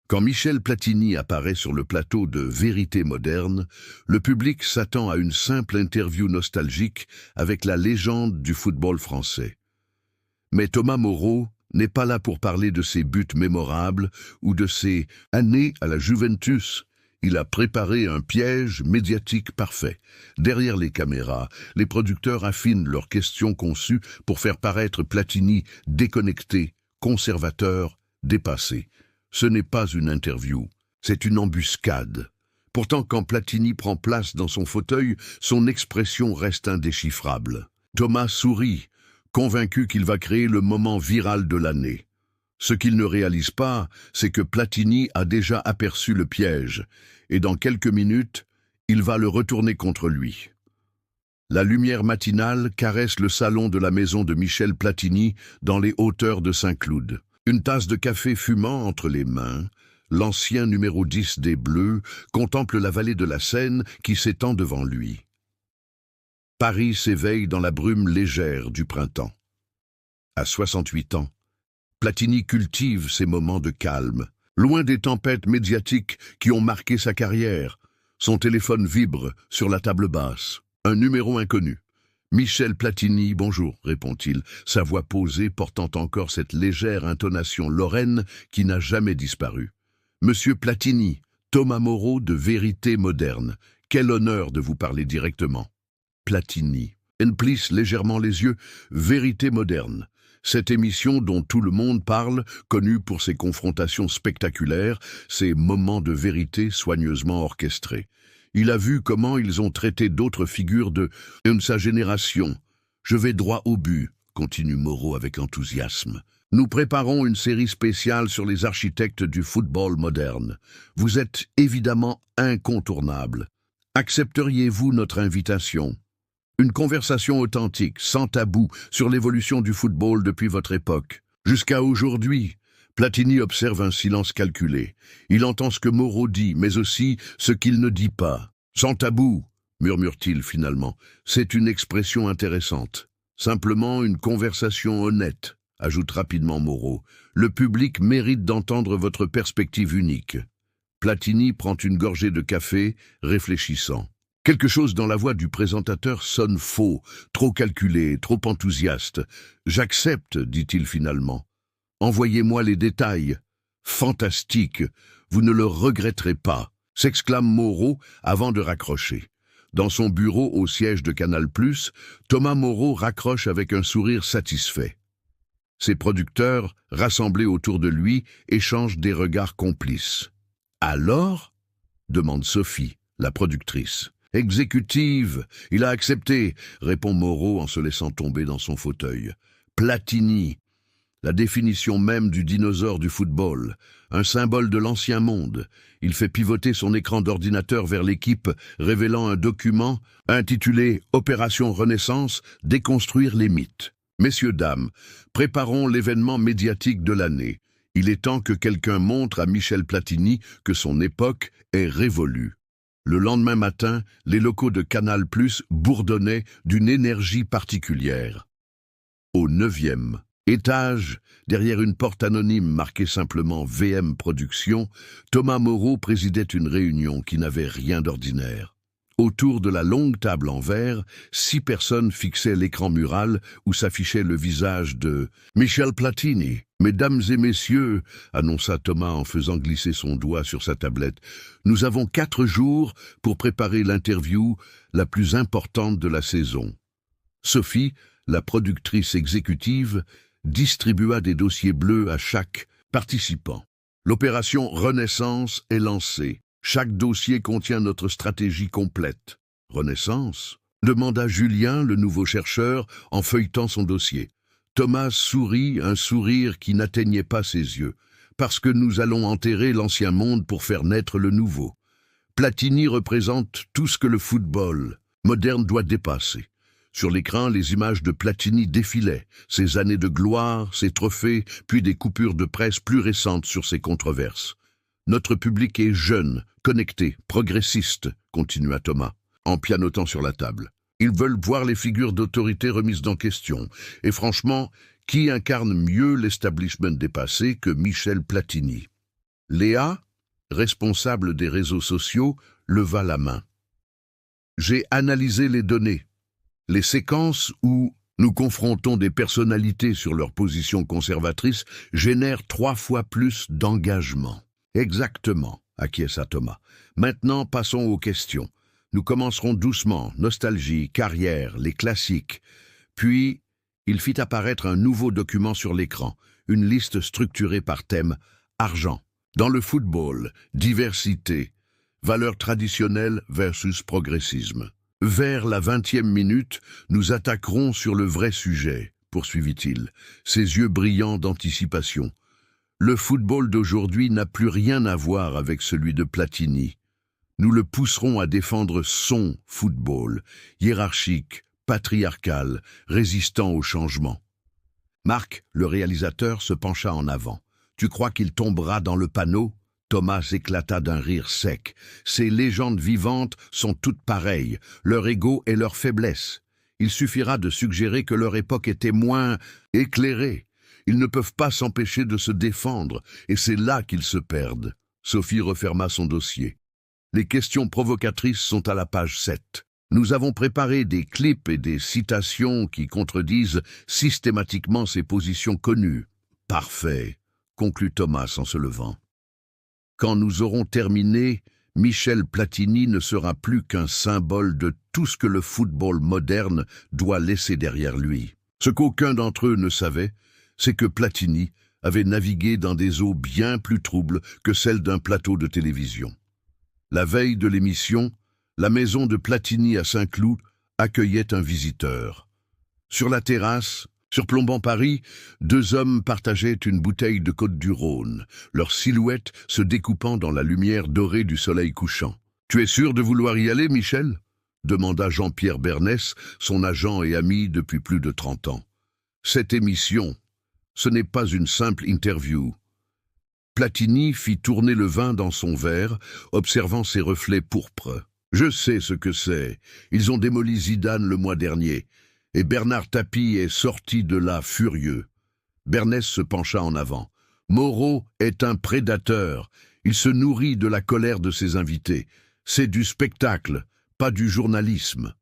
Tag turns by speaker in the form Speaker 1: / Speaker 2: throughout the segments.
Speaker 1: Quand Michel Platini apparaît sur le plateau de Vérité moderne, le public s'attend à une simple interview nostalgique avec la légende du football français. Mais Thomas Moreau n'est pas là pour parler de ses buts mémorables ou de ses années à la Juventus. Il a préparé un piège médiatique parfait. Derrière les caméras, les producteurs affinent leurs questions conçues pour faire paraître Platini déconnecté, conservateur, dépassé. Ce n'est pas une interview, c'est une embuscade. Pourtant, quand Platini prend place dans son fauteuil, son expression reste indéchiffrable. Thomas sourit, convaincu qu'il va créer le moment viral de l'année. Ce qu'il ne réalise pas, c'est que Platini a déjà aperçu le piège, et dans quelques minutes, il va le retourner contre lui. La lumière matinale caresse le salon de la maison de Michel Platini dans les hauteurs de Saint-Cloud. Une tasse de café fumant entre les mains, l'ancien numéro 10 des Bleus contemple la vallée de la Seine qui s'étend devant lui. Paris s'éveille dans la brume légère du printemps. À 68 ans, Platini cultive ces moments de calme. Loin des tempêtes médiatiques qui ont marqué sa carrière, son téléphone vibre sur la table basse. Un numéro inconnu. « Michel Platini, bonjour », répond-il, sa voix posée portant encore cette légère intonation lorraine qui n'a jamais disparu. « Monsieur Platini, Thomas Moreau de Vérité moderne, quel honneur de vous parler directement. » Platini plisse légèrement les yeux. « Vérité moderne ». Cette émission dont tout le monde parle, connue pour ses confrontations spectaculaires, ses moments de vérité soigneusement orchestrés. Il a vu comment ils ont traité d'autres figures de sa génération. « Je vais droit au but », continue Moreau avec enthousiasme. « Nous préparons une série spéciale sur les architectes du football moderne. Vous êtes évidemment incontournables. Accepteriez-vous notre invitation ? Une conversation authentique, sans tabou, sur l'évolution du football depuis votre époque. Jusqu'à aujourd'hui, Platini observe un silence calculé. Il entend ce que Moreau dit, mais aussi ce qu'il ne dit pas. « Sans tabou », murmure-t-il finalement. « C'est une expression intéressante. Simplement une conversation honnête », ajoute rapidement Moreau. « Le public mérite d'entendre votre perspective unique. » Platini prend une gorgée de café, réfléchissant. Quelque chose dans la voix du présentateur sonne faux, trop calculé, trop enthousiaste. « J'accepte », dit-il finalement. « Envoyez-moi les détails. »« Fantastique, vous ne le regretterez pas », s'exclame Moreau avant de raccrocher. Dans son bureau au siège de Canal+, Thomas Moreau raccroche avec un sourire satisfait. Ses producteurs, rassemblés autour de lui, échangent des regards complices. « Alors ?» demande Sophie, la productrice. « Exécutive, il a accepté », répond Moreau en se laissant tomber dans son fauteuil. « Platini, la définition même du dinosaure du football, un symbole de l'ancien monde. Il fait pivoter son écran d'ordinateur vers l'équipe, révélant un document intitulé « Opération Renaissance, déconstruire les mythes ». Messieurs, dames, préparons l'événement médiatique de l'année. Il est temps que quelqu'un montre à Michel Platini que son époque est révolue. Le lendemain matin, les locaux de Canal+ bourdonnaient d'une énergie particulière. Au 9e étage, derrière une porte anonyme marquée simplement VM Productions, Thomas Moreau présidait une réunion qui n'avait rien d'ordinaire. Autour de la longue table en verre, 6 personnes fixaient l'écran mural où s'affichait le visage de Michel Platini. « Mesdames et messieurs, » annonça Thomas en faisant glisser son doigt sur sa tablette, « nous avons 4 jours pour préparer l'interview la plus importante de la saison. » Sophie, la productrice exécutive, distribua des dossiers bleus à chaque participant. L'opération Renaissance est lancée. Chaque dossier contient notre stratégie complète. « Renaissance ?» demanda Julien, le nouveau chercheur, en feuilletant son dossier. Thomas sourit, un sourire qui n'atteignait pas ses yeux. « Parce que nous allons enterrer l'ancien monde pour faire naître le nouveau. Platini représente tout ce que le football moderne doit dépasser. » Sur l'écran, les images de Platini défilaient, ses années de gloire, ses trophées, puis des coupures de presse plus récentes sur ses controverses. « Notre public est jeune, connecté, progressiste, » continua Thomas, en pianotant sur la table. « Ils veulent voir les figures d'autorité remises en question. Et franchement, qui incarne mieux l'establishment dépassé que Michel Platini ? Léa, responsable des réseaux sociaux, leva la main. J'ai analysé les données. Les séquences où nous confrontons des personnalités sur leur position conservatrice génèrent 3 fois plus d'engagement. Exactement, acquiesça Thomas. Maintenant, passons aux questions. Nous commencerons doucement, nostalgie, carrière, les classiques. Puis, il fit apparaître un nouveau document sur l'écran, une liste structurée par thème, argent. Dans le football, diversité, valeurs traditionnelles versus progressisme. Vers la 20e minute, nous attaquerons sur le vrai sujet, poursuivit-il, ses yeux brillants d'anticipation. Le football d'aujourd'hui n'a plus rien à voir avec celui de Platini. Nous le pousserons à défendre son football, hiérarchique, patriarcal, résistant au changement. Marc, le réalisateur, se pencha en avant. « Tu crois qu'il tombera dans le panneau ?» Thomas éclata d'un rire sec. Ces légendes vivantes sont toutes pareilles, leur ego et leur faiblesse. Il suffira de suggérer que leur époque était moins éclairée. Ils ne peuvent pas s'empêcher de se défendre, et c'est là qu'ils se perdent. Sophie referma son dossier. Les questions provocatrices sont à la page 7. Nous avons préparé des clips et des citations qui contredisent systématiquement ces positions connues. Parfait, conclut Thomas en se levant. Quand nous aurons terminé, Michel Platini ne sera plus qu'un symbole de tout ce que le football moderne doit laisser derrière lui. Ce qu'aucun d'entre eux ne savait, c'est que Platini avait navigué dans des eaux bien plus troubles que celles d'un plateau de télévision. La veille de l'émission, la maison de Platini à Saint-Cloud accueillait un visiteur. Sur la terrasse, surplombant Paris, 2 hommes partageaient une bouteille de Côte-du-Rhône, leurs silhouettes se découpant dans la lumière dorée du soleil couchant. « Tu es sûr de vouloir y aller, Michel ?» demanda Jean-Pierre Bernès, son agent et ami depuis plus de 30 ans. « Cette émission, ce n'est pas une simple interview. » Platini fit tourner le vin dans son verre, observant ses reflets pourpres. « Je sais ce que c'est. Ils ont démoli Zidane le mois dernier. Et Bernard Tapie est sorti de là furieux. » Bernès se pencha en avant. « Moreau est un prédateur. Il se nourrit de la colère de ses invités. C'est du spectacle, pas du journalisme. »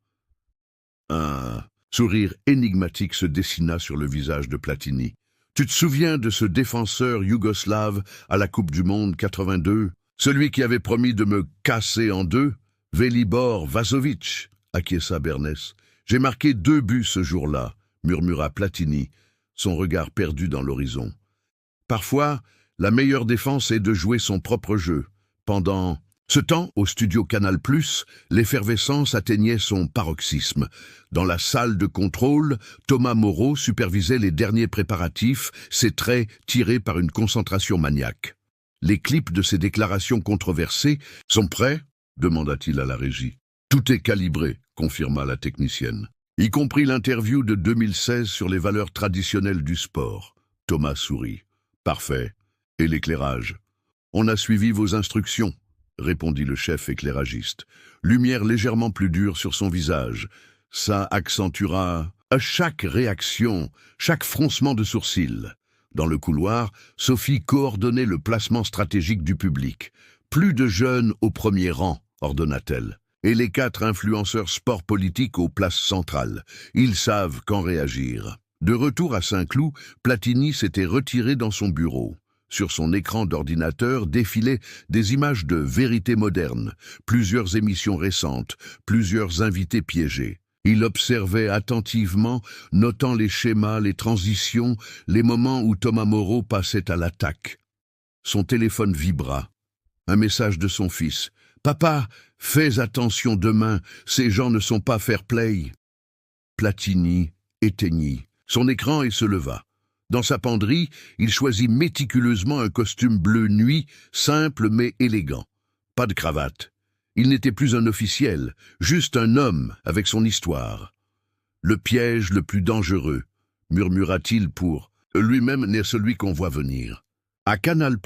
Speaker 1: Un sourire énigmatique se dessina sur le visage de Platini. « Tu te souviens de ce défenseur yougoslave à la Coupe du Monde 82 ? Celui qui avait promis de me casser en deux ? Velibor Vasovic » acquiesça Bernès. « J'ai marqué 2 buts ce jour-là » murmura Platini, son regard perdu dans l'horizon. Parfois, la meilleure défense est de jouer son propre jeu. Pendant ce temps, au studio Canal+, l'effervescence atteignait son paroxysme. Dans la salle de contrôle, Thomas Moreau supervisait les derniers préparatifs, ses traits tirés par une concentration maniaque. Les clips de ses déclarations controversées sont prêts ? demanda-t-il à la régie. Tout est calibré, confirma la technicienne. Y compris l'interview de 2016 sur les valeurs traditionnelles du sport. Thomas sourit. Parfait. Et l'éclairage ? On a suivi vos instructions, répondit le chef éclairagiste. Lumière légèrement plus dure sur son visage. Ça accentuera à chaque réaction, chaque froncement de sourcil. Dans le couloir, Sophie coordonnait le placement stratégique du public. Plus de jeunes au premier rang, ordonna-t-elle. Et les 4 influenceurs sport politique aux places centrales. Ils savent quand réagir. De retour à Saint-Cloud, Platini s'était retiré dans son bureau. Sur son écran d'ordinateur défilaient des images de vérité moderne, plusieurs émissions récentes, plusieurs invités piégés. Il observait attentivement, notant les schémas, les transitions, les moments où Thomas Moreau passait à l'attaque. Son téléphone vibra. Un message de son fils. « Papa, fais attention demain, ces gens ne sont pas fair-play. » Platini éteignit son écran et se leva. Dans sa penderie, il choisit méticuleusement un costume bleu nuit, simple mais élégant. Pas de cravate. Il n'était plus un officiel, juste un homme avec son histoire. « Le piège le plus dangereux », murmura-t-il pour « lui-même n'est celui qu'on voit venir ». À Canal+,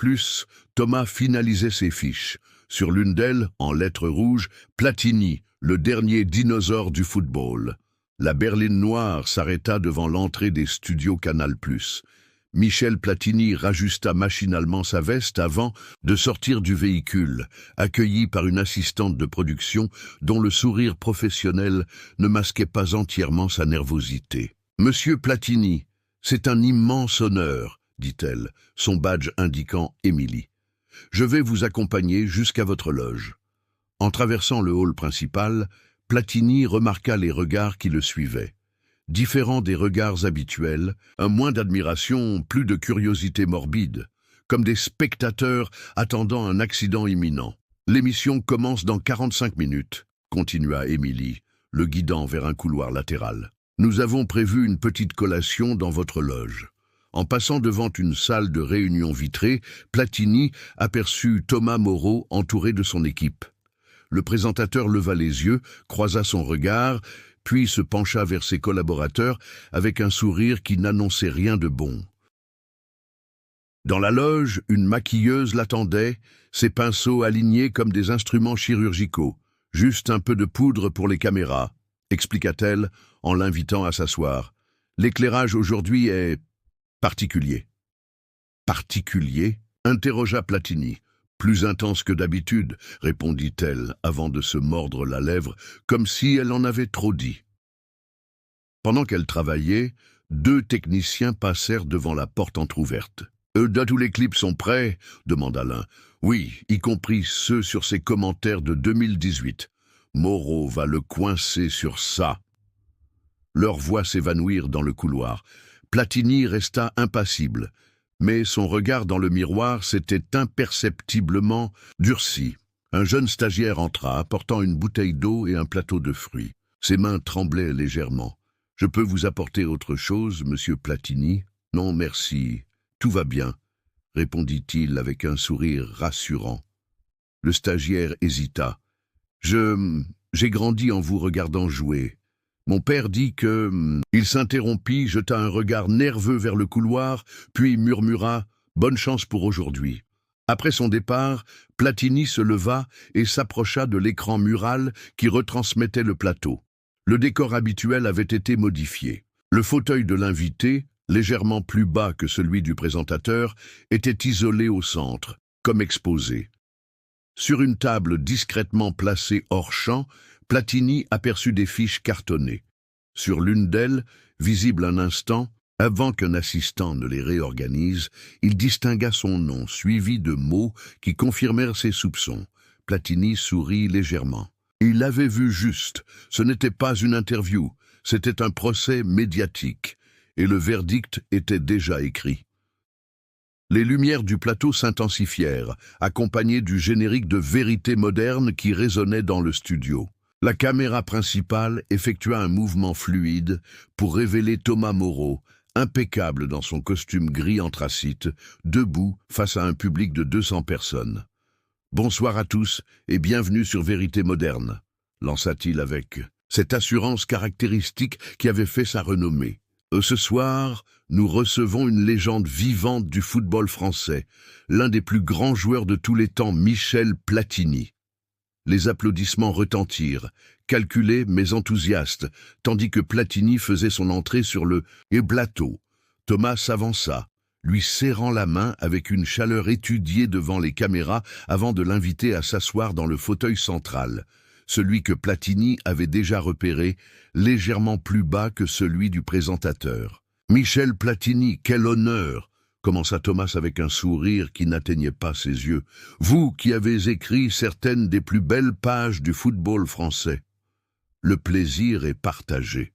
Speaker 1: Thomas finalisait ses fiches. Sur l'une d'elles, en lettres rouges, Platini, le dernier dinosaure du football. La berline noire s'arrêta devant l'entrée des studios Canal+. Michel Platini rajusta machinalement sa veste avant de sortir du véhicule, accueilli par une assistante de production dont le sourire professionnel ne masquait pas entièrement sa nervosité. « Monsieur Platini, c'est un immense honneur, dit-elle, son badge indiquant Émilie. Je vais vous accompagner jusqu'à votre loge. » En traversant le hall principal, Platini remarqua les regards qui le suivaient. Différents des regards habituels, un moins d'admiration, plus de curiosité morbide, comme des spectateurs attendant un accident imminent. « L'émission commence dans 45 minutes, continua Émilie, le guidant vers un couloir latéral. Nous avons prévu une petite collation dans votre loge. » En passant devant une salle de réunion vitrée, Platini aperçut Thomas Moreau entouré de son équipe. Le présentateur leva les yeux, croisa son regard, puis se pencha vers ses collaborateurs avec un sourire qui n'annonçait rien de bon. Dans la loge, une maquilleuse l'attendait, ses pinceaux alignés comme des instruments chirurgicaux. « Juste un peu de poudre pour les caméras », expliqua-t-elle en l'invitant à s'asseoir. « L'éclairage aujourd'hui est particulier. »« Particulier » interrogea Platini. « Plus intense que d'habitude, » répondit-elle avant de se mordre la lèvre, comme si elle en avait trop dit. Pendant qu'elle travaillait, 2 techniciens passèrent devant la porte entr'ouverte. « Tous les clips sont prêts ?» demanda l'un. « Oui, y compris ceux sur ses commentaires de 2018. Moreau va le coincer sur ça. » Leurs voix s'évanouirent dans le couloir. Platini resta impassible, mais son regard dans le miroir s'était imperceptiblement durci. Un jeune stagiaire entra, apportant une bouteille d'eau et un plateau de fruits. Ses mains tremblaient légèrement. « Je peux vous apporter autre chose, monsieur Platini ?»« Non, merci. Tout va bien, » répondit-il avec un sourire rassurant. Le stagiaire hésita. « J'ai grandi en vous regardant jouer. Mon père dit que... » Il s'interrompit, jeta un regard nerveux vers le couloir, puis murmura « Bonne chance pour aujourd'hui ». Après son départ, Platini se leva et s'approcha de l'écran mural qui retransmettait le plateau. Le décor habituel avait été modifié. Le fauteuil de l'invité, légèrement plus bas que celui du présentateur, était isolé au centre, comme exposé. Sur une table discrètement placée hors champ, Platini aperçut des fiches cartonnées. Sur l'une d'elles, visible un instant, avant qu'un assistant ne les réorganise, il distingua son nom, suivi de mots qui confirmèrent ses soupçons. Platini sourit légèrement. Il avait vu juste. Ce n'était pas une interview, c'était un procès médiatique, et le verdict était déjà écrit. Les lumières du plateau s'intensifièrent, accompagnées du générique de Vérité moderne qui résonnait dans le studio. La caméra principale effectua un mouvement fluide pour révéler Thomas Moreau, impeccable dans son costume gris anthracite, debout face à un public de 200 personnes. « Bonsoir à tous et bienvenue sur Vérité moderne », lança-t-il avec cette assurance caractéristique qui avait fait sa renommée. « Ce soir, nous recevons une légende vivante du football français, l'un des plus grands joueurs de tous les temps, Michel Platini. » Les applaudissements retentirent, calculés mais enthousiastes, tandis que Platini faisait son entrée sur le plateau. Thomas s'avança, lui serrant la main avec une chaleur étudiée devant les caméras avant de l'inviter à s'asseoir dans le fauteuil central, celui que Platini avait déjà repéré, légèrement plus bas que celui du présentateur. « Michel Platini, quel honneur !» commença Thomas avec un sourire qui n'atteignait pas ses yeux. « Vous qui avez écrit certaines des plus belles pages du football français. »« Le plaisir est partagé, »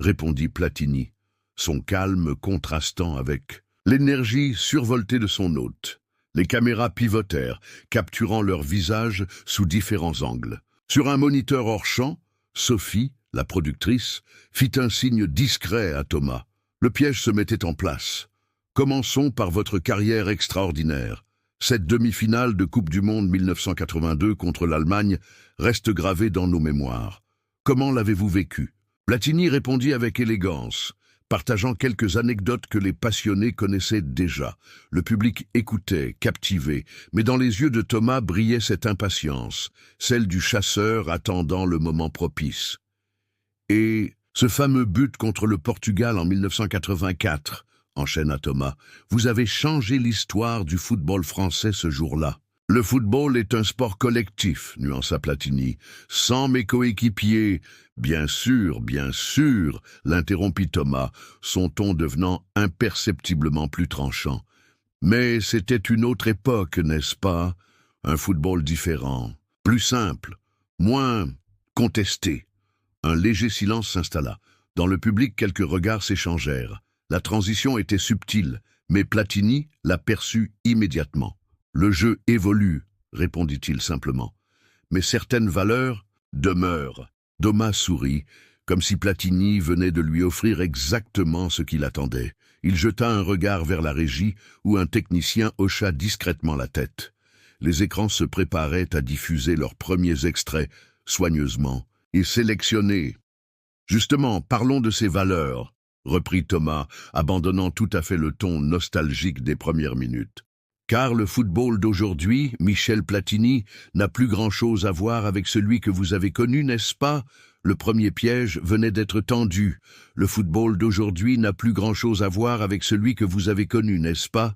Speaker 1: répondit Platini, son calme contrastant avec l'énergie survoltée de son hôte. Les caméras pivotèrent, capturant leurs visages sous différents angles. Sur un moniteur hors champ, Sophie, la productrice, fit un signe discret à Thomas. Le piège se mettait en place. Commençons par votre carrière extraordinaire. Cette demi-finale de Coupe du Monde 1982 contre l'Allemagne reste gravée dans nos mémoires. Comment l'avez-vous vécue ? Platini répondit avec élégance, partageant quelques anecdotes que les passionnés connaissaient déjà. Le public écoutait, captivé, mais dans les yeux de Thomas brillait cette impatience, celle du chasseur attendant le moment propice. Et ce fameux but contre le Portugal en 1984, enchaîna Thomas. Vous avez changé l'histoire du football français ce jour-là. Le football est un sport collectif, nuança Platini. Sans mes coéquipiers, bien sûr, l'interrompit Thomas, son ton devenant imperceptiblement plus tranchant. Mais c'était une autre époque, n'est-ce pas? Un football différent, plus simple, moins contesté. Un léger silence s'installa. Dans le public, quelques regards s'échangèrent. La transition était subtile, mais Platini l'aperçut immédiatement. Le jeu évolue, répondit-il simplement. Mais certaines valeurs demeurent. Thomas sourit, comme si Platini venait de lui offrir exactement ce qu'il attendait. Il jeta un regard vers la régie, où un technicien hocha discrètement la tête. Les écrans se préparaient à diffuser leurs premiers extraits, soigneusement, et sélectionnés. Justement, parlons de ces valeurs, reprit Thomas, abandonnant tout à fait le ton nostalgique des premières minutes. Car le football d'aujourd'hui, Michel Platini, n'a plus grand-chose à voir avec celui que vous avez connu, n'est-ce pas? Le premier piège venait d'être tendu. Le football d'aujourd'hui n'a plus grand-chose à voir avec celui que vous avez connu, n'est-ce pas?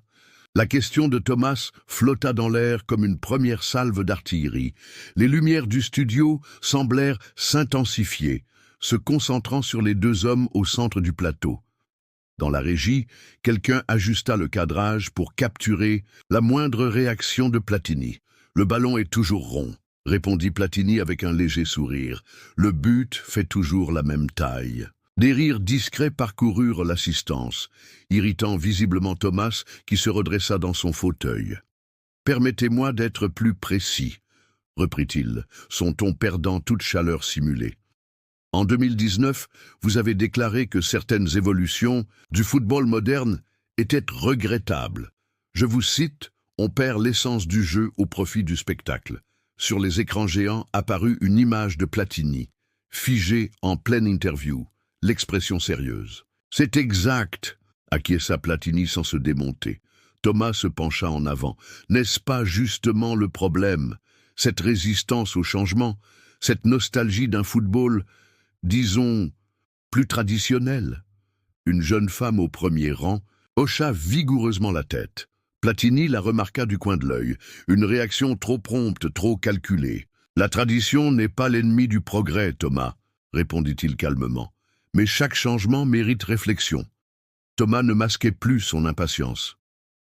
Speaker 1: La question de Thomas flotta dans l'air comme une première salve d'artillerie. Les lumières du studio semblèrent s'intensifier, se concentrant sur les deux hommes au centre du plateau. Dans la régie, quelqu'un ajusta le cadrage pour capturer la moindre réaction de Platini. « Le ballon est toujours rond », répondit Platini avec un léger sourire. « Le but fait toujours la même taille. » Des rires discrets parcoururent l'assistance, irritant visiblement Thomas qui se redressa dans son fauteuil. « Permettez-moi d'être plus précis », reprit-il, son ton perdant toute chaleur simulée. En 2019, vous avez déclaré que certaines évolutions du football moderne étaient regrettables. Je vous cite, « On perd l'essence du jeu au profit du spectacle. » Sur les écrans géants apparut une image de Platini, figée en pleine interview, l'expression sérieuse. « C'est exact », acquiesça Platini sans se démonter. Thomas se pencha en avant. « N'est-ce pas justement le problème? Cette résistance au changement, cette nostalgie d'un football disons, plus traditionnel. » Une jeune femme au premier rang hocha vigoureusement la tête. Platini la remarqua du coin de l'œil, une réaction trop prompte, trop calculée. « La tradition n'est pas l'ennemi du progrès, Thomas, » répondit-il calmement. « Mais chaque changement mérite réflexion. » Thomas ne masquait plus son impatience.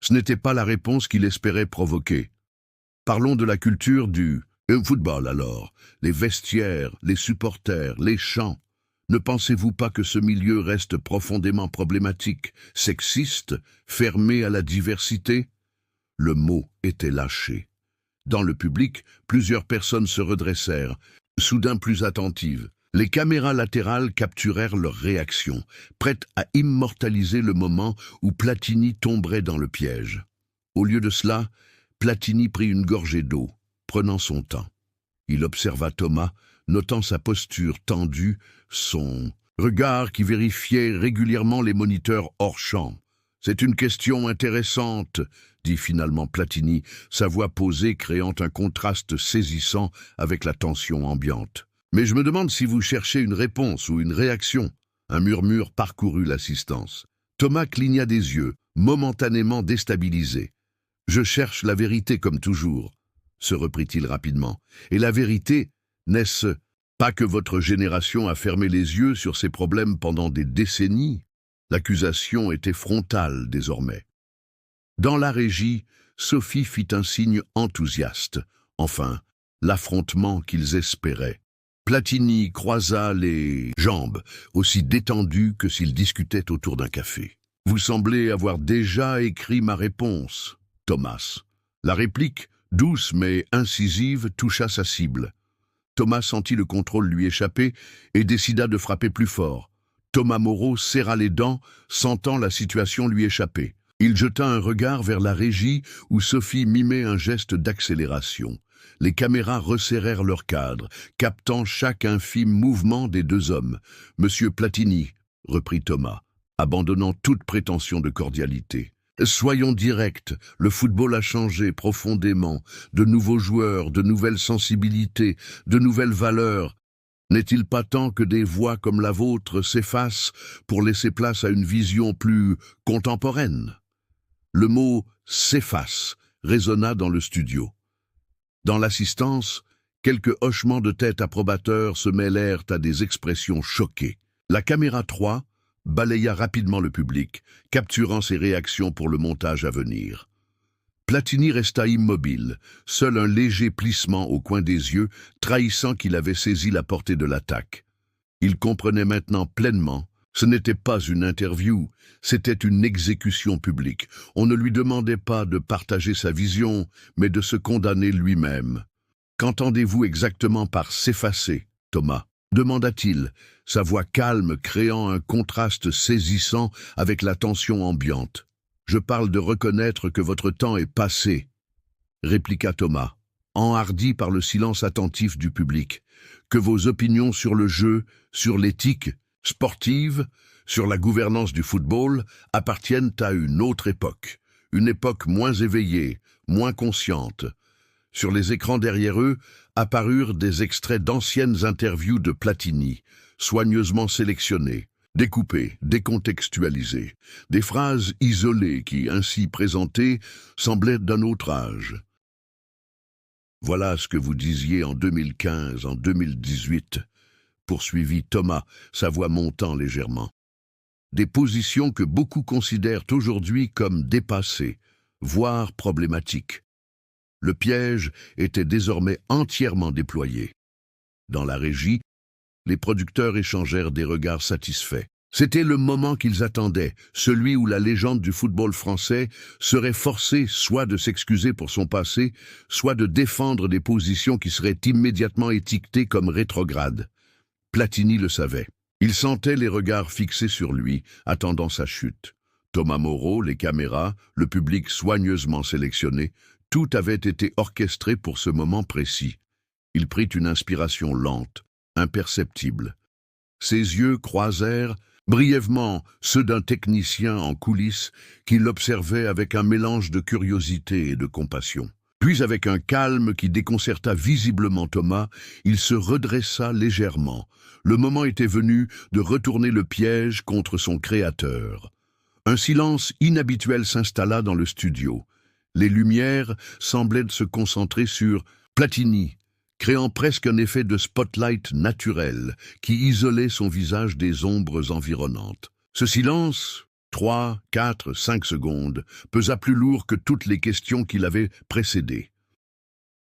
Speaker 1: Ce n'était pas la réponse qu'il espérait provoquer. « Parlons de la culture du football alors, les vestiaires, les supporters, les chants. Ne pensez-vous pas que ce milieu reste profondément problématique, sexiste, fermé à la diversité ?» Le mot était lâché. Dans le public, plusieurs personnes se redressèrent, soudain plus attentives. Les caméras latérales capturèrent leur réaction, prêtes à immortaliser le moment où Platini tomberait dans le piège. Au lieu de cela, Platini prit une gorgée d'eau, prenant son temps. Il observa Thomas, notant sa posture tendue, son regard qui vérifiait régulièrement les moniteurs hors champ. « C'est une question intéressante », dit finalement Platini, sa voix posée créant un contraste saisissant avec la tension ambiante. « Mais je me demande si vous cherchez une réponse ou une réaction. » Un murmure parcourut l'assistance. Thomas cligna des yeux, momentanément déstabilisé. « Je cherche la vérité comme toujours », se reprit-il rapidement. « Et la vérité, n'est-ce pas que votre génération a fermé les yeux sur ces problèmes pendant des décennies ?» L'accusation était frontale désormais. Dans la régie, Sophie fit un signe enthousiaste. Enfin, l'affrontement qu'ils espéraient. Platini croisa les jambes, aussi détendu que s'ils discutaient autour d'un café. « Vous semblez avoir déjà écrit ma réponse, Thomas. » La réplique, douce mais incisive, toucha sa cible. Thomas sentit le contrôle lui échapper et décida de frapper plus fort. Thomas Moreau serra les dents, sentant la situation lui échapper. Il jeta un regard vers la régie où Sophie mimait un geste d'accélération. Les caméras resserrèrent leur cadre, captant chaque infime mouvement des deux hommes. « Monsieur Platini, » reprit Thomas, abandonnant toute prétention de cordialité. « Soyons directs, le football a changé profondément. De nouveaux joueurs, de nouvelles sensibilités, de nouvelles valeurs. N'est-il pas temps que des voix comme la vôtre s'effacent pour laisser place à une vision plus contemporaine? Le mot « s'efface » résonna dans le studio. Dans l'assistance, quelques hochements de tête approbateurs se mêlèrent à des expressions choquées. La caméra 3 balaya rapidement le public, capturant ses réactions pour le montage à venir. Platini resta immobile, seul un léger plissement au coin des yeux, trahissant qu'il avait saisi la portée de l'attaque. Il comprenait maintenant pleinement. Ce n'était pas une interview, c'était une exécution publique. On ne lui demandait pas de partager sa vision, mais de se condamner lui-même. « Qu'entendez-vous exactement par s'effacer, Thomas ?» demanda-t-il, sa voix calme créant un contraste saisissant avec la tension ambiante. « Je parle de reconnaître que votre temps est passé, » répliqua Thomas, enhardi par le silence attentif du public. « Que vos opinions sur le jeu, sur l'éthique sportive, sur la gouvernance du football, appartiennent à une autre époque, une époque moins éveillée, moins consciente. » Sur les écrans derrière eux apparurent des extraits d'anciennes interviews de Platini, soigneusement sélectionnés, découpés, décontextualisés, des phrases isolées qui, ainsi présentées, semblaient d'un autre âge. « Voilà ce que vous disiez en 2015, en 2018, » poursuivit Thomas, sa voix montant légèrement. « Des positions que beaucoup considèrent aujourd'hui comme dépassées, voire problématiques. Le piège était désormais entièrement déployé. Dans la régie, les producteurs échangèrent des regards satisfaits. C'était le moment qu'ils attendaient, celui où la légende du football français serait forcée soit de s'excuser pour son passé, soit de défendre des positions qui seraient immédiatement étiquetées comme rétrogrades. Platini le savait. Il sentait les regards fixés sur lui, attendant sa chute. Thomas Moreau, les caméras, le public soigneusement sélectionné, tout avait été orchestré pour ce moment précis. Il prit une inspiration lente, imperceptible. Ses yeux croisèrent brièvement ceux d'un technicien en coulisses qui l'observait avec un mélange de curiosité et de compassion. Puis, avec un calme qui déconcerta visiblement Thomas, il se redressa légèrement. Le moment était venu de retourner le piège contre son créateur. Un silence inhabituel s'installa dans le studio. Les lumières semblaient se concentrer sur Platini, créant presque un effet de spotlight naturel qui isolait son visage des ombres environnantes. Ce silence, 3, 4, 5 secondes, pesa plus lourd que toutes les questions qui l'avaient précédé.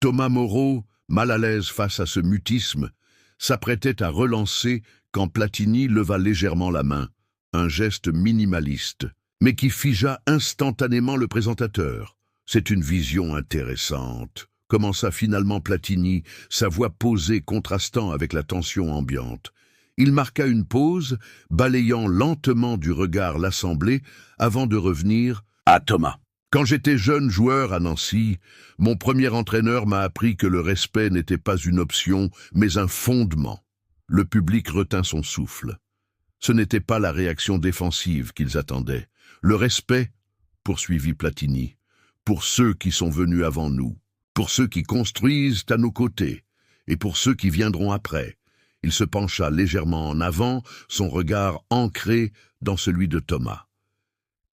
Speaker 1: Thomas Moreau, mal à l'aise face à ce mutisme, s'apprêtait à relancer quand Platini leva légèrement la main, un geste minimaliste, mais qui figea instantanément le présentateur. « C'est une vision intéressante », commença finalement Platini, sa voix posée contrastant avec la tension ambiante. Il marqua une pause, balayant lentement du regard l'assemblée, avant de revenir à Thomas. « Quand j'étais jeune joueur à Nancy, mon premier entraîneur m'a appris que le respect n'était pas une option, mais un fondement. » Le public retint son souffle. Ce n'était pas la réaction défensive qu'ils attendaient. Le respect, poursuivit Platini, pour ceux qui sont venus avant nous, pour ceux qui construisent à nos côtés, et pour ceux qui viendront après. Il se pencha légèrement en avant, son regard ancré dans celui de Thomas.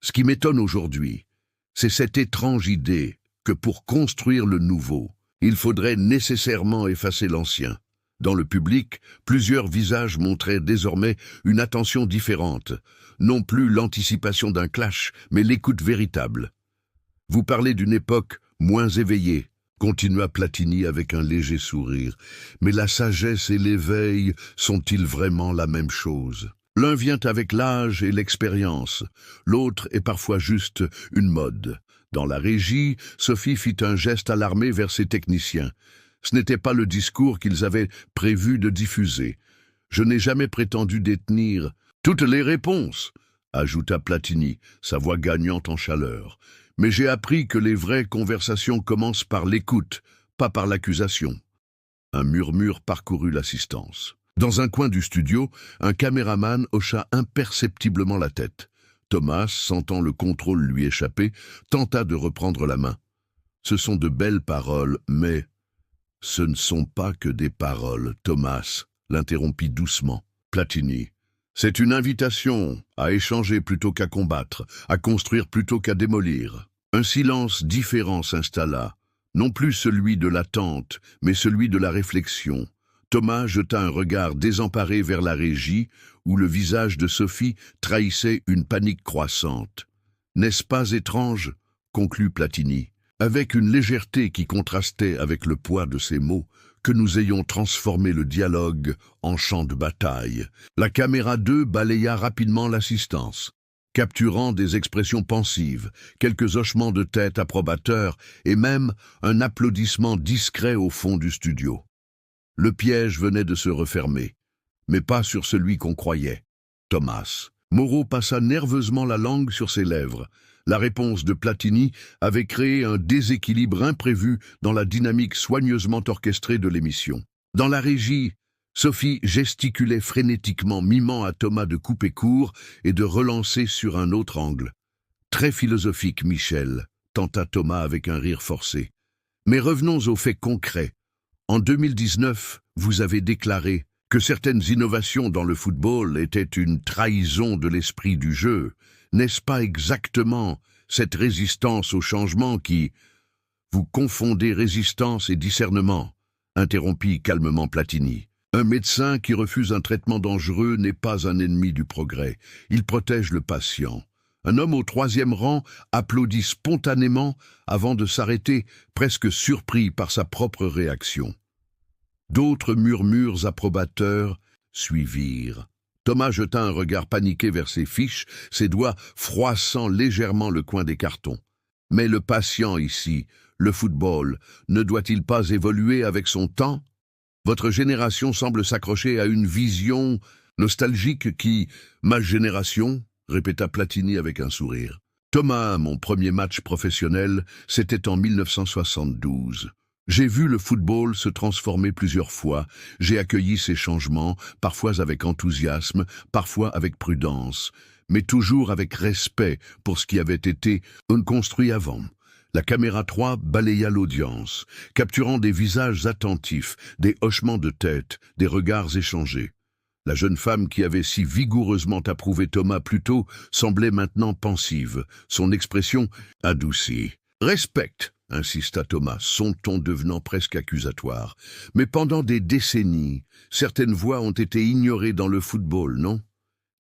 Speaker 1: Ce qui m'étonne aujourd'hui, c'est cette étrange idée que pour construire le nouveau, il faudrait nécessairement effacer l'ancien. Dans le public, plusieurs visages montraient désormais une attention différente, non plus l'anticipation d'un clash, mais l'écoute véritable. « Vous parlez d'une époque moins éveillée, » continua Platini avec un léger sourire. « Mais la sagesse et l'éveil sont-ils vraiment la même chose? L'un vient avec l'âge et l'expérience, l'autre est parfois juste une mode. » Dans la régie, Sophie fit un geste alarmé vers ses techniciens. Ce n'était pas le discours qu'ils avaient prévu de diffuser. « Je n'ai jamais prétendu détenir toutes les réponses, » ajouta Platini, sa voix gagnant en chaleur. « Mais j'ai appris que les vraies conversations commencent par l'écoute, pas par l'accusation. » Un murmure parcourut l'assistance. Dans un coin du studio, un caméraman hocha imperceptiblement la tête. Thomas, sentant le contrôle lui échapper, tenta de reprendre la main. « Ce sont de belles paroles, mais... » « Ce ne sont pas que des paroles, Thomas, » l'interrompit doucement Platini. C'est une invitation à échanger plutôt qu'à combattre, à construire plutôt qu'à démolir. Un silence différent s'installa, non plus celui de l'attente, mais celui de la réflexion. Thomas jeta un regard désemparé vers la régie, où le visage de Sophie trahissait une panique croissante. « N'est-ce pas étrange ?» conclut Platini, avec une légèreté qui contrastait avec le poids de ses mots, que nous ayons transformé le dialogue en champ de bataille. La caméra 2 balaya rapidement l'assistance, capturant des expressions pensives, quelques hochements de tête approbateurs et même un applaudissement discret au fond du studio. Le piège venait de se refermer, mais pas sur celui qu'on croyait. Thomas. Moreau passa nerveusement la langue sur ses lèvres. La réponse de Platini avait créé un déséquilibre imprévu dans la dynamique soigneusement orchestrée de l'émission. Dans la régie, Sophie gesticulait frénétiquement, mimant à Thomas de couper court et de relancer sur un autre angle. « Très philosophique, Michel », tenta Thomas avec un rire forcé. « Mais revenons aux faits concrets. En 2019, vous avez déclaré que certaines innovations dans le football étaient une trahison de l'esprit du jeu. N'est-ce pas exactement cette résistance au changement qui... Vous confondez résistance et discernement, interrompit calmement Platini. Un médecin qui refuse un traitement dangereux n'est pas un ennemi du progrès. Il protège le patient. Un homme au 3e rang applaudit spontanément avant de s'arrêter, presque surpris par sa propre réaction. D'autres murmures approbateurs suivirent. Thomas jeta un regard paniqué vers ses fiches, ses doigts froissant légèrement le coin des cartons. Mais le patient ici, le football, ne doit-il pas évoluer avec son temps? Votre génération semble s'accrocher à une vision nostalgique qui... Ma génération, répéta Platini avec un sourire. Thomas, mon premier match professionnel, c'était en 1972. J'ai vu le football se transformer plusieurs fois, j'ai accueilli ces changements, parfois avec enthousiasme, parfois avec prudence, mais toujours avec respect pour ce qui avait été construit avant. La caméra 3 balaya l'audience, capturant des visages attentifs, des hochements de tête, des regards échangés. La jeune femme qui avait si vigoureusement approuvé Thomas plus tôt semblait maintenant pensive, son expression adoucie. « Respecte !» insista Thomas, son ton devenant presque accusatoire. « Mais pendant des décennies, certaines voix ont été ignorées dans le football, non?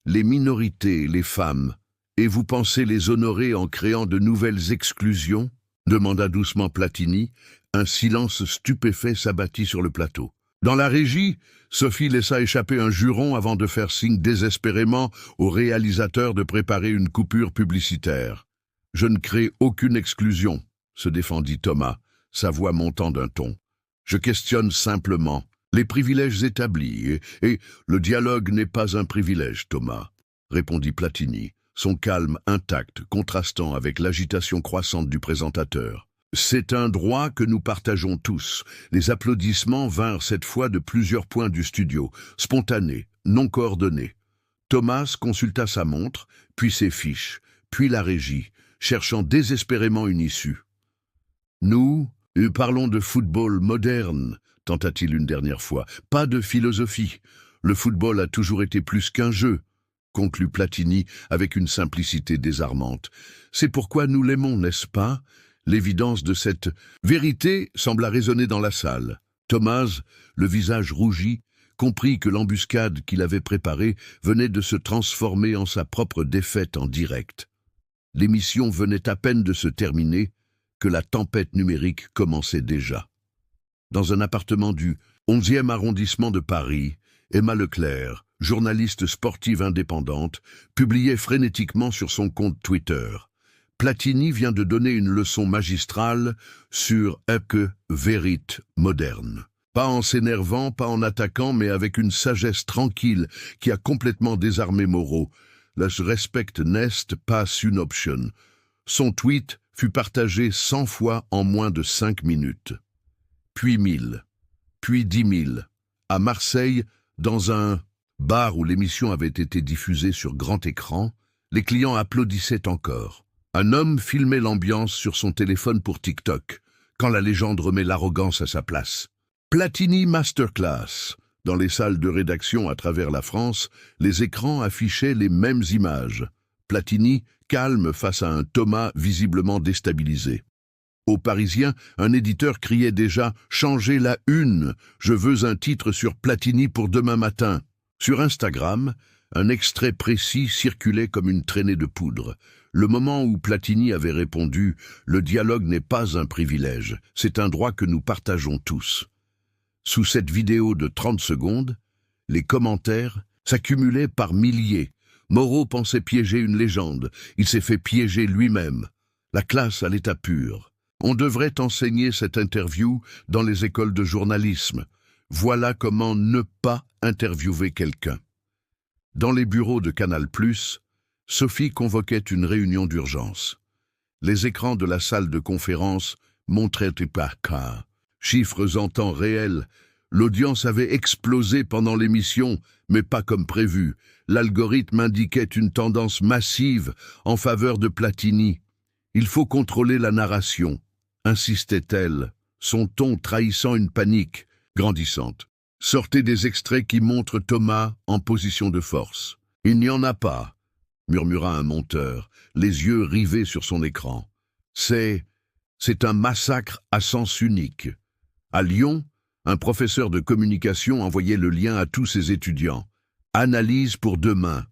Speaker 1: Les minorités, les femmes. Et vous pensez les honorer en créant de nouvelles exclusions ?» demanda doucement Platini. Un silence stupéfait s'abattit sur le plateau. Dans la régie, Sophie laissa échapper un juron avant de faire signe désespérément au réalisateur de préparer une coupure publicitaire. « Je ne crée aucune exclusion », se défendit Thomas, sa voix montant d'un ton. « Je questionne simplement les privilèges établis, et le dialogue n'est pas un privilège, Thomas, » répondit Platini, son calme intact contrastant avec l'agitation croissante du présentateur. « C'est un droit que nous partageons tous. » Les applaudissements vinrent cette fois de plusieurs points du studio, spontanés, non coordonnés. Thomas consulta sa montre, puis ses fiches, puis la régie, cherchant désespérément une issue. « Nous parlons de football moderne, » tenta-t-il une dernière fois, « pas de philosophie. Le football a toujours été plus qu'un jeu, » conclut Platini avec une simplicité désarmante. « C'est pourquoi nous l'aimons, n'est-ce pas ?» L'évidence de cette vérité sembla résonner dans la salle. Thomas, le visage rougi, comprit que l'embuscade qu'il avait préparée venait de se transformer en sa propre défaite en direct. L'émission venait à peine de se terminer que la tempête numérique commençait déjà. Dans un appartement du 11e arrondissement de Paris, Emma Leclerc, journaliste sportive indépendante, publiait frénétiquement sur son compte Twitter. Platini vient de donner une leçon magistrale sur que vérité moderne. Pas en s'énervant, pas en attaquant, mais avec une sagesse tranquille qui a complètement désarmé Moreau. La respect-nest pass une option. Son tweet fut partagé 100 fois en moins de 5 minutes. Puis 1000, puis 10 000. À Marseille, dans un bar où l'émission avait été diffusée sur grand écran, les clients applaudissaient encore. Un homme filmait l'ambiance sur son téléphone pour TikTok, quand la légende remet l'arrogance à sa place. Platini Masterclass. Dans les salles de rédaction à travers la France, les écrans affichaient les mêmes images. Platini, calme face à un Thomas visiblement déstabilisé. Aux Parisiens, un éditeur criait déjà « Changez la une, je veux un titre sur Platini pour demain matin ». Sur Instagram, un extrait précis circulait comme une traînée de poudre. Le moment où Platini avait répondu « Le dialogue n'est pas un privilège, c'est un droit que nous partageons tous ». Sous cette vidéo de 30 secondes, les commentaires s'accumulaient par milliers. Moreau pensait piéger une légende, il s'est fait piéger lui-même. La classe à l'état pur. On devrait enseigner cette interview dans les écoles de journalisme. Voilà comment ne pas interviewer quelqu'un. Dans les bureaux de Canal+, Sophie convoquait une réunion d'urgence. Les écrans de la salle de conférence montraient pas chiffres en temps réel. L'audience avait explosé pendant l'émission, mais pas comme prévu. L'algorithme indiquait une tendance massive en faveur de Platini. Il faut contrôler la narration, insistait-elle, son ton trahissant une panique grandissante. Sortez des extraits qui montrent Thomas en position de force. Il n'y en a pas, murmura un monteur, les yeux rivés sur son écran. C'est un massacre à sens unique. À Lyon, un professeur de communication envoyait le lien à tous ses étudiants. Analyse pour demain.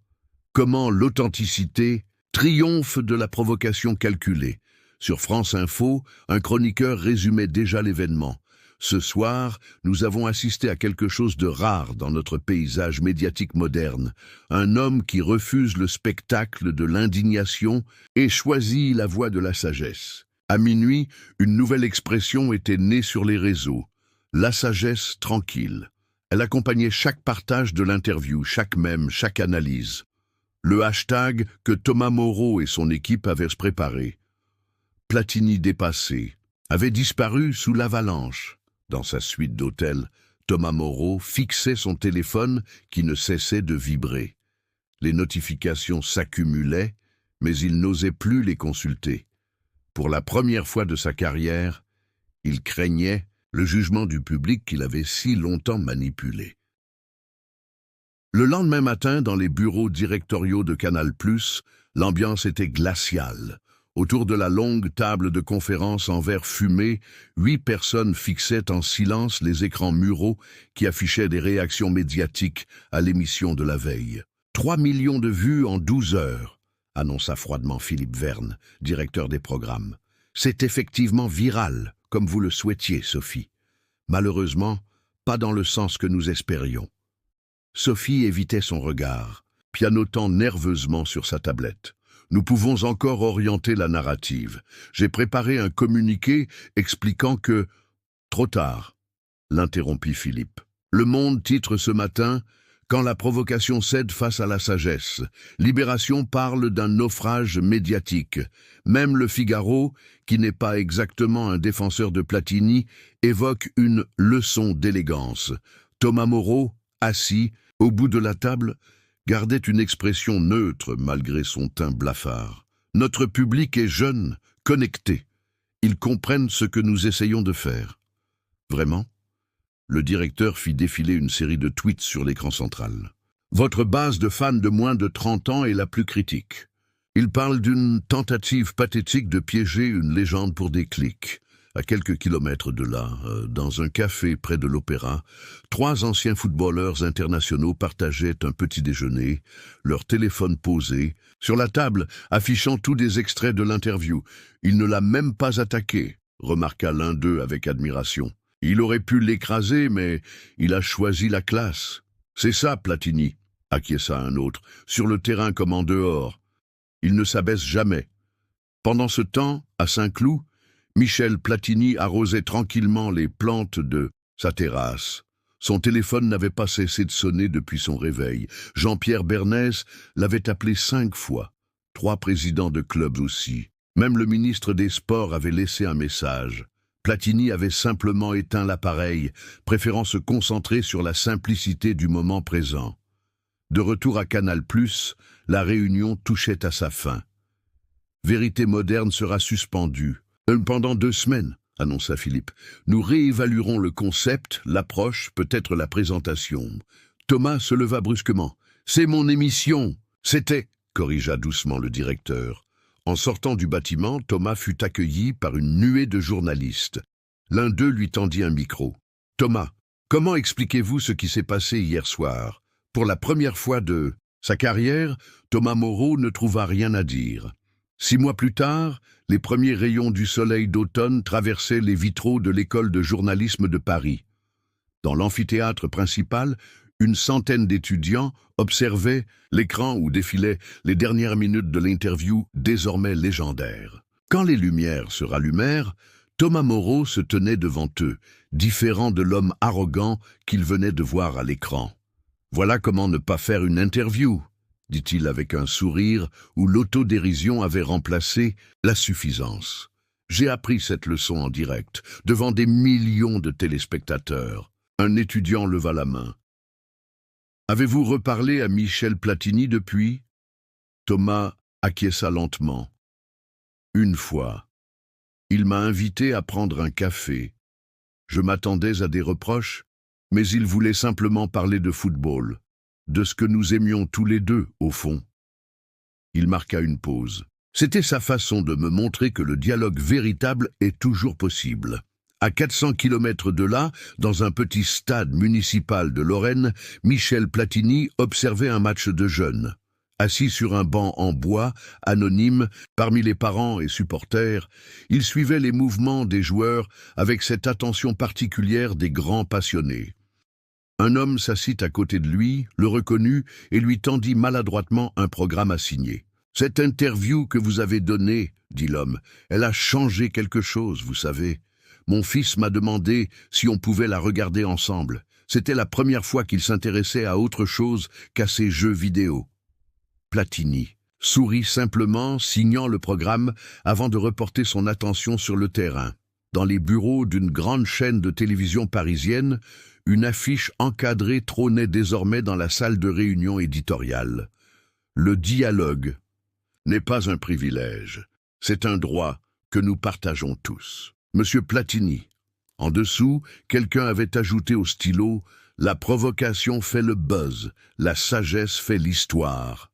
Speaker 1: Comment l'authenticité triomphe de la provocation calculée. Sur France Info, un chroniqueur résumait déjà l'événement. Ce soir, nous avons assisté à quelque chose de rare dans notre paysage médiatique moderne. Un homme qui refuse le spectacle de l'indignation et choisit la voie de la sagesse. À minuit, une nouvelle expression était née sur les réseaux. La sagesse tranquille. Elle accompagnait chaque partage de l'interview, chaque mème, chaque analyse. Le hashtag que Thomas Moreau et son équipe avaient préparé. Platini dépassé avait disparu sous l'avalanche. Dans sa suite d'hôtel, Thomas Moreau fixait son téléphone qui ne cessait de vibrer. Les notifications s'accumulaient, mais il n'osait plus les consulter. Pour la première fois de sa carrière, il craignait le jugement du public qu'il avait si longtemps manipulé. Le lendemain matin, dans les bureaux directoriaux de Canal+, l'ambiance était glaciale. Autour de la longue table de conférence en verre fumé, 8 personnes fixaient en silence les écrans muraux qui affichaient des réactions médiatiques à l'émission de la veille. 3 millions de vues en 12 heures, annonça froidement Philippe Verne, directeur des programmes. C'est effectivement viral, comme vous le souhaitiez, Sophie. Malheureusement, pas dans le sens que nous espérions. Sophie évitait son regard, pianotant nerveusement sur sa tablette. Nous pouvons encore orienter la narrative. J'ai préparé un communiqué expliquant que... Trop tard, l'interrompit Philippe. Le Monde titre ce matin « Quand la provocation cède face à la sagesse ». Libération parle d'un naufrage médiatique. Même le Figaro, qui n'est pas exactement un défenseur de Platini, évoque une leçon d'élégance. Thomas Moreau, assis, au bout de la table, gardait une expression neutre malgré son teint blafard. Notre public est jeune, connecté. Ils comprennent ce que nous essayons de faire. Vraiment ? Le directeur fit défiler une série de tweets sur l'écran central. Votre base de fans de moins de 30 ans est la plus critique. Il parle d'une tentative pathétique de piéger une légende pour des clics. À quelques kilomètres de là, dans un café près de l'Opéra, 3 anciens footballeurs internationaux partageaient un petit déjeuner, leur téléphone posé, sur la table, affichant tous des extraits de l'interview. Il ne l'a même pas attaqué, remarqua l'un d'eux avec admiration. Il aurait pu l'écraser, mais il a choisi la classe. C'est ça, Platini, acquiesça un autre, sur le terrain comme en dehors. Il ne s'abaisse jamais. Pendant ce temps, à Saint-Cloud, Michel Platini arrosait tranquillement les plantes de sa terrasse. Son téléphone n'avait pas cessé de sonner depuis son réveil. Jean-Pierre Bernès l'avait appelé 5 fois. 3 présidents de clubs aussi. Même le ministre des Sports avait laissé un message. Platini avait simplement éteint l'appareil, préférant se concentrer sur la simplicité du moment présent. De retour à Canal+, la réunion touchait à sa fin. Vérité moderne sera suspendue. Pendant 2 semaines, annonça Philippe. Nous réévaluerons le concept, l'approche, peut-être la présentation. Thomas se leva brusquement. C'est mon émission. C'était, corrigea doucement le directeur. En sortant du bâtiment, Thomas fut accueilli par une nuée de journalistes. L'un d'eux lui tendit un micro. Thomas, comment expliquez-vous ce qui s'est passé hier soir? Pour la première fois de sa carrière, Thomas Moreau ne trouva rien à dire. 6 mois plus tard, les premiers rayons du soleil d'automne traversaient les vitraux de l'école de journalisme de Paris. Dans l'amphithéâtre principal, une centaine d'étudiants observaient l'écran où défilaient les dernières minutes de l'interview désormais légendaire. Quand les lumières se rallumèrent, Thomas Moreau se tenait devant eux, différent de l'homme arrogant qu'il venait de voir à l'écran. « Voilà comment ne pas faire une interview », dit-il avec un sourire où l'autodérision avait remplacé la suffisance. « J'ai appris cette leçon en direct, devant des millions de téléspectateurs. » Un étudiant leva la main. « Avez-vous reparlé à Michel Platini depuis ?» Thomas acquiesça lentement. « Une fois. Il m'a invité à prendre un café. Je m'attendais à des reproches, mais il voulait simplement parler de football, de ce que nous aimions tous les deux, au fond. » Il marqua une pause. C'était sa façon de me montrer que le dialogue véritable est toujours possible. À 400 kilomètres de là, dans un petit stade municipal de Lorraine, Michel Platini observait un match de jeunes. Assis sur un banc en bois, anonyme, parmi les parents et supporters, il suivait les mouvements des joueurs avec cette attention particulière des grands passionnés. Un homme s'assit à côté de lui, le reconnut et lui tendit maladroitement un programme à signer. « Cette interview que vous avez donnée, dit l'homme, elle a changé quelque chose, vous savez. Mon fils m'a demandé si on pouvait la regarder ensemble. C'était la première fois qu'il s'intéressait à autre chose qu'à ses jeux vidéo. » Platini sourit simplement, signant le programme avant de reporter son attention sur le terrain. Dans les bureaux d'une grande chaîne de télévision parisienne, une affiche encadrée trônait désormais dans la salle de réunion éditoriale. Le dialogue n'est pas un privilège, c'est un droit que nous partageons tous. Monsieur Platini. En dessous, quelqu'un avait ajouté au stylo « La provocation fait le buzz, la sagesse fait l'histoire ».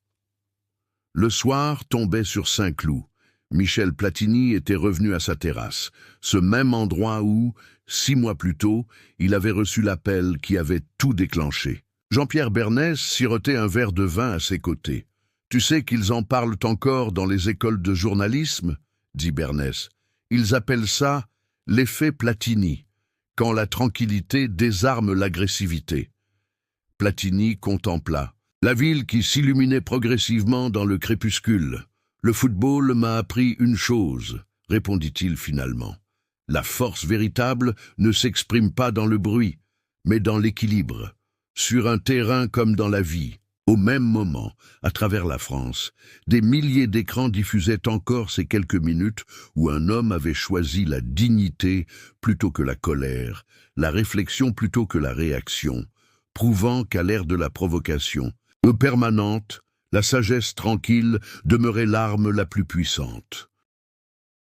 Speaker 1: Le soir tombait sur Saint-Cloud. Michel Platini était revenu à sa terrasse, ce même endroit où, 6 mois plus tôt, il avait reçu l'appel qui avait tout déclenché. Jean-Pierre Bernès sirotait un verre de vin à ses côtés. « Tu sais qu'ils en parlent encore dans les écoles de journalisme ?» dit Bernès. « Ils appellent ça l'effet Platini, quand la tranquillité désarme l'agressivité. » Platini contempla. La ville qui s'illuminait progressivement dans le crépuscule. « Le football m'a appris une chose, » répondit-il finalement. « La force véritable ne s'exprime pas dans le bruit, mais dans l'équilibre. Sur un terrain comme dans la vie, au même moment, à travers la France, des milliers d'écrans diffusaient encore ces quelques minutes où un homme avait choisi la dignité plutôt que la colère, la réflexion plutôt que la réaction, prouvant qu'à l'ère de la provocation, permanente, la sagesse tranquille demeurait l'arme la plus puissante.